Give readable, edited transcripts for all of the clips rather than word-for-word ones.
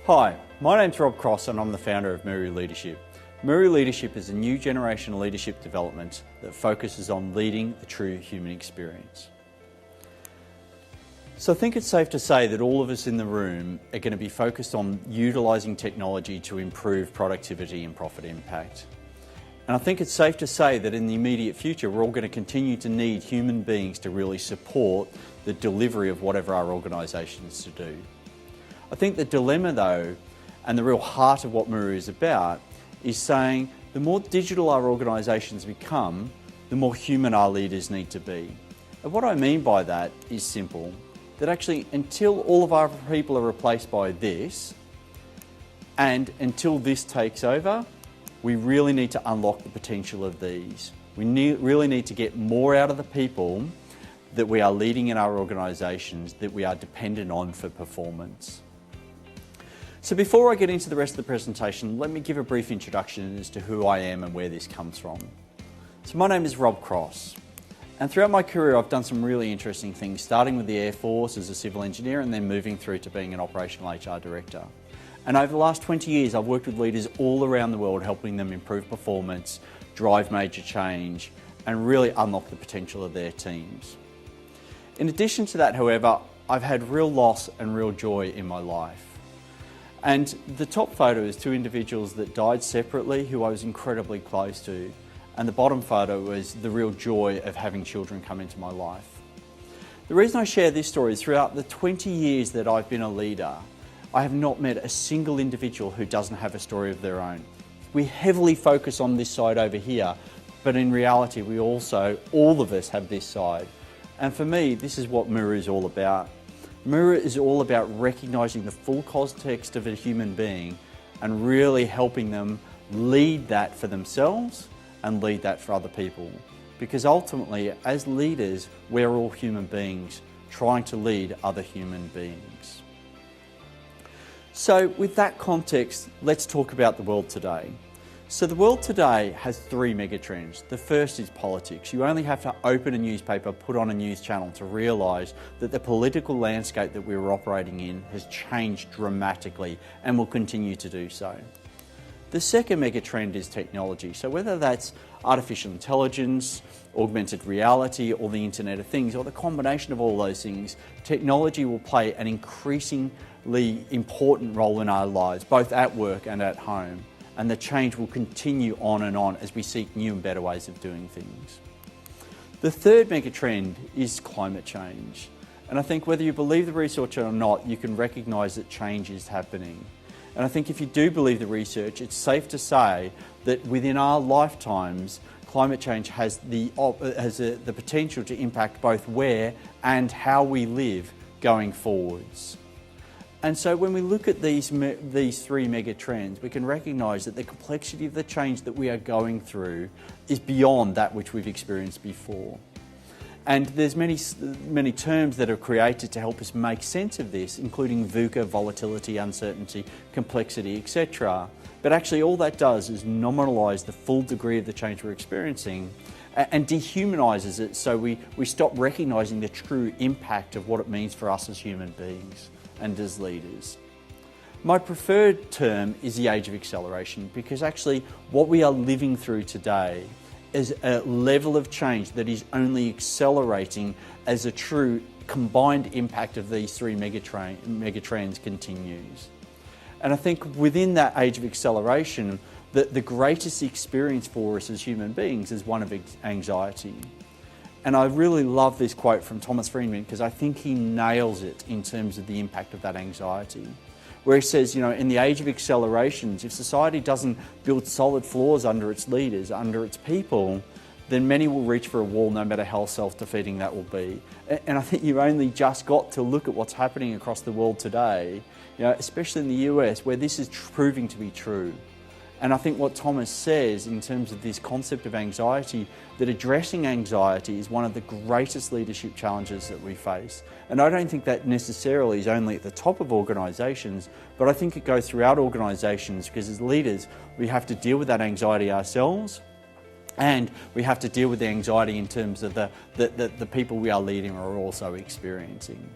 Hi, my name's Rob Cross and I'm the founder of Muru Leadership. Muru Leadership is a new generation leadership development that focuses on leading the true human experience. So I think it's safe to say that all of us in the room are going to be focused on utilising technology to improve productivity and profit impact. And I think it's safe to say that in the immediate future we're all going to continue to need human beings to really support the delivery of whatever our organisation is to do. I think the dilemma though, and the real heart of what Muru is about, is saying the more digital our organisations become, the more human our leaders need to be. And what I mean by that is simple, that actually until all of our people are replaced by this, and until this takes over, we really need to unlock the potential of these. We really need to get more out of the people that we are leading in our organisations, that we are dependent on for performance. So before I get into the rest of the presentation, let me give a brief introduction as to who I am and where this comes from. So my name is Rob Cross, and throughout my career I've done some really interesting things, starting with the Air Force as a civil engineer and then moving through to being an operational HR director. And over the last 20 years I've worked with leaders all around the world, helping them improve performance, drive major change, and really unlock the potential of their teams. In addition to that, however, I've had real loss and real joy in my life. And the top photo is two individuals that died separately who I was incredibly close to. And the bottom photo was the real joy of having children come into my life. The reason I share this story is throughout the 20 years that I've been a leader, I have not met a single individual who doesn't have a story of their own. We heavily focus on this side over here, but in reality we also, all of us have this side. And for me, this is what Muru is all about. Muru is all about recognising the full context of a human being and really helping them lead that for themselves and lead that for other people. Because ultimately, as leaders, we're all human beings trying to lead other human beings. So with that context, let's talk about the world today. So the world today has three megatrends. The first is politics. You only have to open a newspaper, put on a news channel to realise that the political landscape that we're operating in has changed dramatically and will continue to do so. The second megatrend is technology. So whether that's artificial intelligence, augmented reality, or the Internet of Things, or the combination of all those things, technology will play an increasingly important role in our lives, both at work and at home. And the change will continue on and on as we seek new and better ways of doing things. The third megatrend is climate change. And I think whether you believe the research or not, you can recognise that change is happening. And I think if you do believe the research, it's safe to say that within our lifetimes, climate change has the potential to impact both where and how we live going forwards. And so when we look at these three mega trends, we can recognise that the complexity of the change that we are going through is beyond that which we've experienced before. And there's many terms that are created to help us make sense of this, including VUCA, volatility, uncertainty, complexity, etc. But actually all that does is nominalise the full degree of the change we're experiencing and dehumanises it, so we stop recognising the true impact of what it means for us as human beings and as leaders. My preferred term is the age of acceleration, because actually what we are living through today is a level of change that is only accelerating as a true combined impact of these three megatrends continues. And I think within that age of acceleration, the greatest experience for us as human beings is one of anxiety. And I really love this quote from Thomas Friedman, because I think he nails it in terms of the impact of that anxiety. Where he says, you know, in the age of accelerations, if society doesn't build solid floors under its leaders, under its people, then many will reach for a wall, no matter how self-defeating that will be. And I think you've only just got to look at what's happening across the world today, you know, especially in the US, where this is proving to be true. And I think what Thomas says in terms of this concept of anxiety, that addressing anxiety is one of the greatest leadership challenges that we face. And I don't think that necessarily is only at the top of organisations, but I think it goes throughout organisations, because as leaders, we have to deal with that anxiety ourselves, and we have to deal with the anxiety in terms of the people we are leading are also experiencing.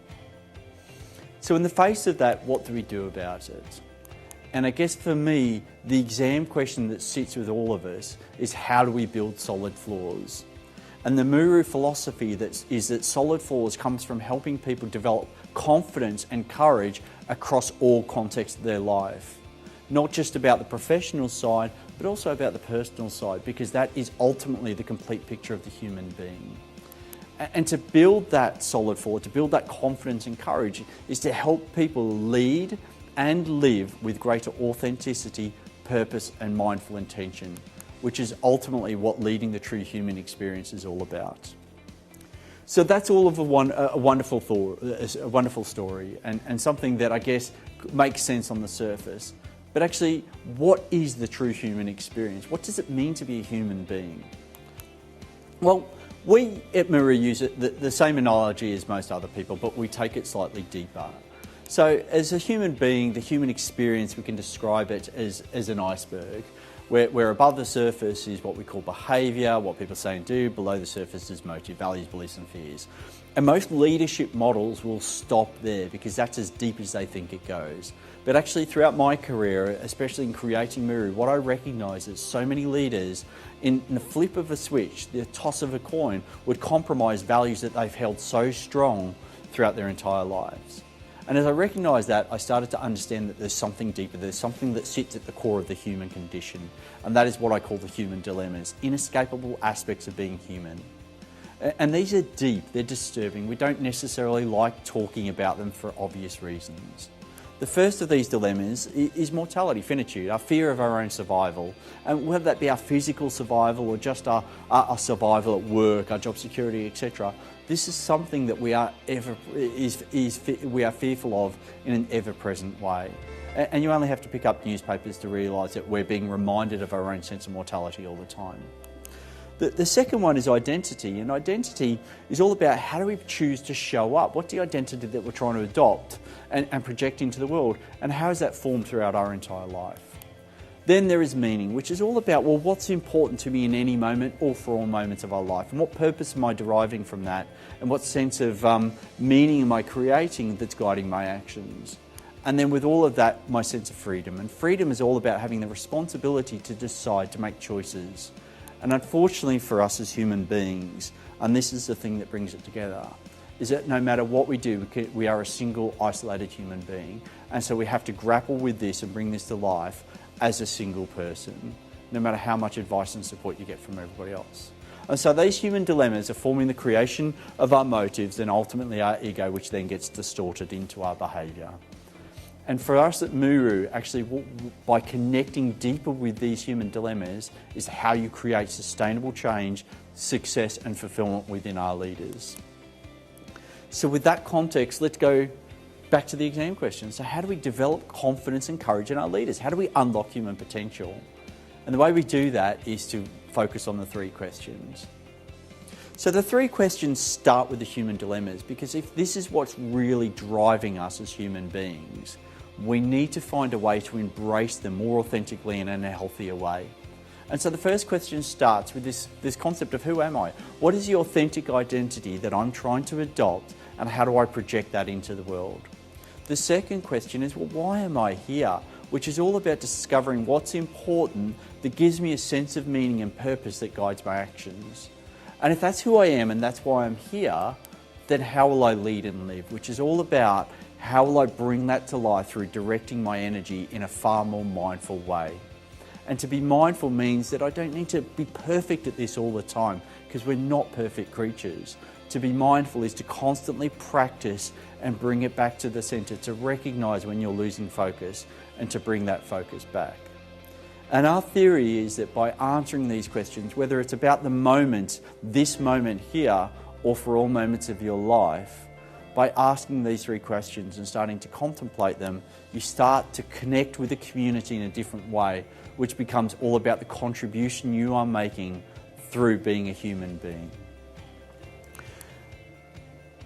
So in the face of that, what do we do about it? And I guess for me, the exam question that sits with all of us is, how do we build solid floors? And the Muru philosophy is that solid floors comes from helping people develop confidence and courage across all contexts of their life. Not just about the professional side, but also about the personal side, because that is ultimately the complete picture of the human being. And to build that solid floor, to build that confidence and courage, is to help people lead and live with greater authenticity, purpose and mindful intention, which is ultimately what leading the true human experience is all about. So that's all of a wonderful story, and something that I guess makes sense on the surface. But actually, what is the true human experience? What does it mean to be a human being? Well, we at Muru use the same analogy as most other people, but we take it slightly deeper. So as a human being, the human experience, we can describe it as an iceberg, where above the surface is what we call behaviour, what people say and do. Below the surface is motive, values, beliefs and fears. And most leadership models will stop there because that's as deep as they think it goes. But actually throughout my career, especially in creating Muru, what I recognise is so many leaders, in the flip of a switch, the toss of a coin, would compromise values that they've held so strong throughout their entire lives. And as I recognised that, I started to understand that there's something deeper, there's something that sits at the core of the human condition. And that is what I call the human dilemmas, inescapable aspects of being human. And these are deep, they're disturbing. We don't necessarily like talking about them for obvious reasons. The first of these dilemmas is mortality, finitude, our fear of our own survival. And whether that be our physical survival or just our survival at work, our job security, etc. This is something that we are fearful of in an ever-present way. And you only have to pick up newspapers to realise that we're being reminded of our own sense of mortality all the time. The second one is identity, and identity is all about how do we choose to show up? What's the identity that we're trying to adopt and project into the world, and how is that formed throughout our entire life? Then there is meaning, which is all about, well, what's important to me in any moment or for all moments of our life, and what purpose am I deriving from that, and what sense of meaning am I creating that's guiding my actions? And then with all of that, my sense of freedom. And freedom is all about having the responsibility to decide, to make choices. And unfortunately for us as human beings, and this is the thing that brings it together, is that no matter what we do, we are a single, isolated human being. And so we have to grapple with this and bring this to life as a single person, no matter how much advice and support you get from everybody else. And so these human dilemmas are forming the creation of our motives and ultimately our ego, which then gets distorted into our behaviour. And for us at Muru, actually, by connecting deeper with these human dilemmas is how you create sustainable change, success and fulfillment within our leaders. So with that context, let's go back to the exam question. So how do we develop confidence and courage in our leaders? How do we unlock human potential? And the way we do that is to focus on the three questions. So the three questions start with the human dilemmas, because if this is what's really driving us as human beings, we need to find a way to embrace them more authentically and in a healthier way. And so the first question starts with this concept of who am I? What is the authentic identity that I'm trying to adopt, and how do I project that into the world? The second question is, well, why am I here? Which is all about discovering what's important that gives me a sense of meaning and purpose that guides my actions. And if that's who I am and that's why I'm here, then how will I lead and live? Which is all about how will I bring that to life through directing my energy in a far more mindful way. And to be mindful means that I don't need to be perfect at this all the time, because we're not perfect creatures. To be mindful is to constantly practice and bring it back to the center, to recognize when you're losing focus and to bring that focus back. And our theory is that by answering these questions, whether it's about the moment, this moment here, or for all moments of your life, by asking these three questions and starting to contemplate them, you start to connect with the community in a different way, which becomes all about the contribution you are making through being a human being.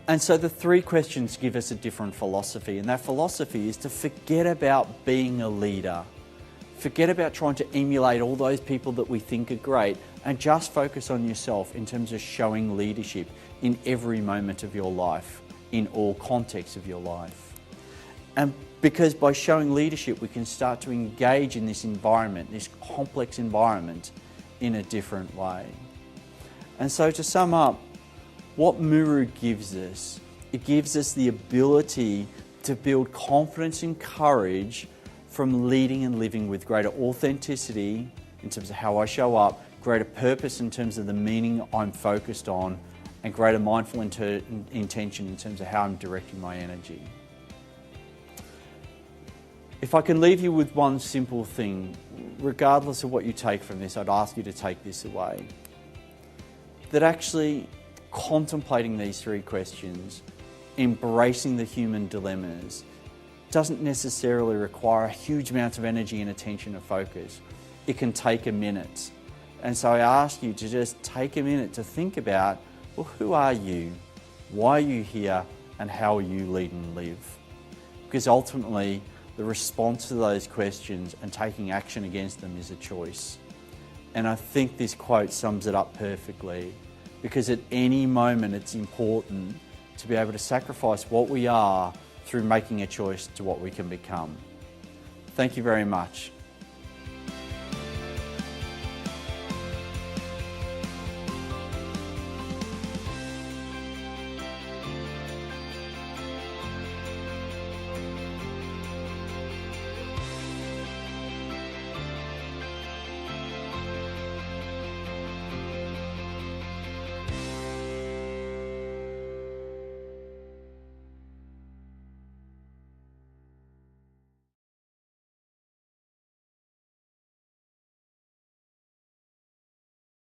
And so the three questions give us a different philosophy, and that philosophy is to forget about being a leader. Forget about trying to emulate all those people that we think are great, and just focus on yourself in terms of showing leadership in every moment of your life, in all contexts of your life. And because by showing leadership, we can start to engage in this environment, this complex environment, in a different way. And so to sum up, what Muru gives us, it gives us the ability to build confidence and courage from leading and living with greater authenticity in terms of how I show up, greater purpose in terms of the meaning I'm focused on, and greater mindful intention in terms of how I'm directing my energy. If I can leave you with one simple thing, regardless of what you take from this, I'd ask you to take this away. That actually contemplating these three questions, embracing the human dilemmas, doesn't necessarily require a huge amount of energy and attention and focus. It can take a minute. And so I ask you to just take a minute to think about, well, who are you? Why are you here? And how will you lead and live? Because ultimately, the response to those questions and taking action against them is a choice. And I think this quote sums it up perfectly, because at any moment it's important to be able to sacrifice what we are through making a choice to what we can become. Thank you very much.